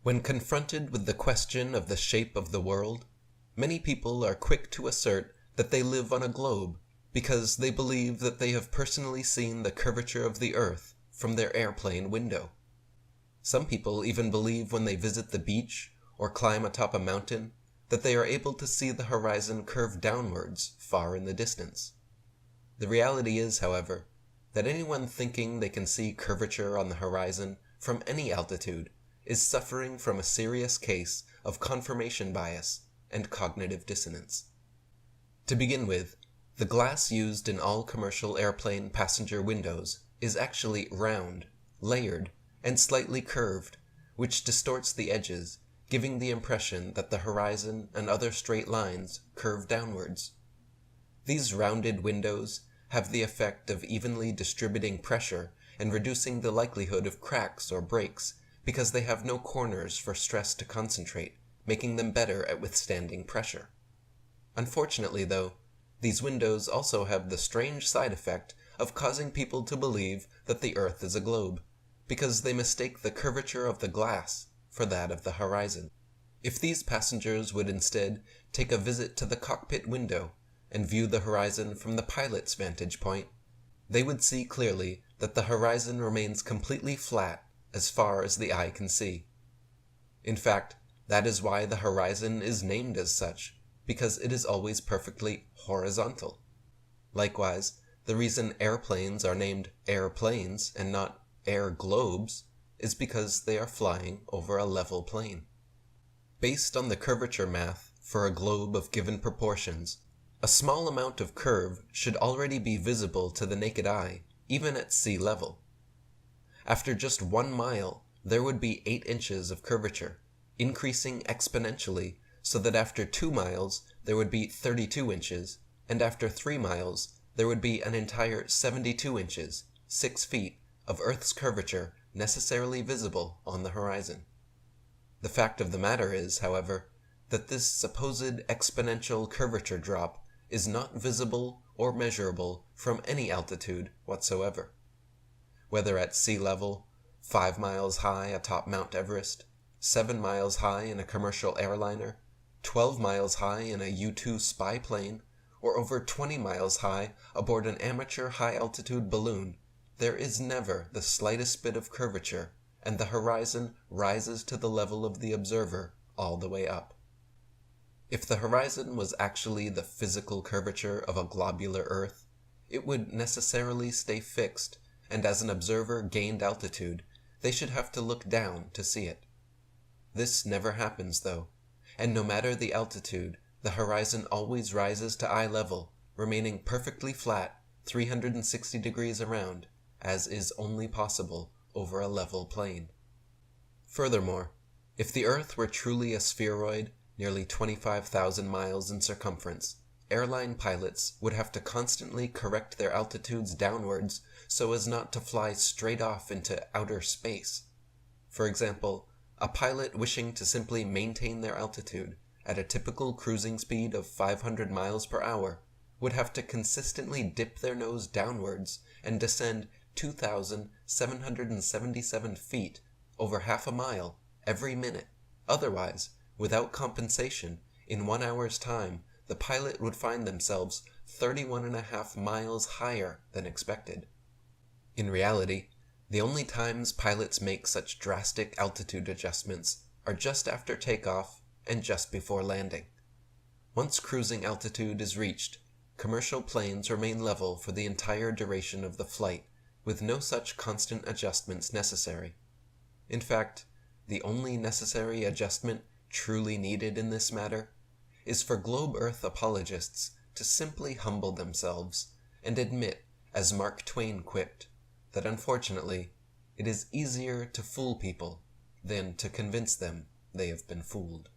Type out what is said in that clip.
When confronted with the question of the shape of the world, many people are quick to assert that they live on a globe because they believe that they have personally seen the curvature of the earth from their airplane window. Some people even believe when they visit the beach or climb atop a mountain that they are able to see the horizon curve downwards far in the distance. The reality is, however, that anyone thinking they can see curvature on the horizon from any altitude is suffering from a serious case of confirmation bias and cognitive dissonance. To begin with, the glass used in all commercial airplane passenger windows is actually round, layered, and slightly curved, which distorts the edges, giving the impression that the horizon and other straight lines curve downwards. These rounded windows have the effect of evenly distributing pressure and reducing the likelihood of cracks or breaks because they have no corners for stress to concentrate, making them better at withstanding pressure. Unfortunately, though, these windows also have the strange side effect of causing people to believe that the Earth is a globe, because they mistake the curvature of the glass for that of the horizon. If these passengers would instead take a visit to the cockpit window and view the horizon from the pilot's vantage point, they would see clearly that the horizon remains completely flat as far as the eye can see. In fact, that is why the horizon is named as such, because it is always perfectly horizontal. Likewise, the reason airplanes are named airplanes and not air globes is because they are flying over a level plane. Based on the curvature math for a globe of given proportions, a small amount of curve should already be visible to the naked eye, even at sea level. After just 1 mile, there would be 8 inches of curvature, increasing exponentially so that after 2 miles there would be 32 inches, and after 3 miles there would be an entire 72 inches, 6 feet, of Earth's curvature necessarily visible on the horizon. The fact of the matter is, however, that this supposed exponential curvature drop is not visible or measurable from any altitude whatsoever. Whether at sea level, 5 miles high atop Mount Everest, 7 miles high in a commercial airliner, 12 miles high in a U-2 spy plane, or over 20 miles high aboard an amateur high-altitude balloon, there is never the slightest bit of curvature, and the horizon rises to the level of the observer all the way up. If the horizon was actually the physical curvature of a globular Earth, it would necessarily stay fixed, and as an observer gained altitude, they should have to look down to see it. This never happens, though, and no matter the altitude, the horizon always rises to eye level, remaining perfectly flat 360 degrees around, as is only possible over a level plane. Furthermore, if the Earth were truly a spheroid, nearly 25,000 miles in circumference, airline pilots would have to constantly correct their altitudes downwards so as not to fly straight off into outer space. For example, a pilot wishing to simply maintain their altitude at a typical cruising speed of 500 miles per hour would have to consistently dip their nose downwards and descend 2,777 feet over half a mile every minute. Otherwise, without compensation, in 1 hour's time, the pilot would find themselves 31.5 miles higher than expected. In reality, the only times pilots make such drastic altitude adjustments are just after takeoff and just before landing. Once cruising altitude is reached, commercial planes remain level for the entire duration of the flight, with no such constant adjustments necessary. In fact, the only necessary adjustment truly needed in this matter is for globe Earth apologists to simply humble themselves and admit, as Mark Twain quipped, that unfortunately it is easier to fool people than to convince them they have been fooled.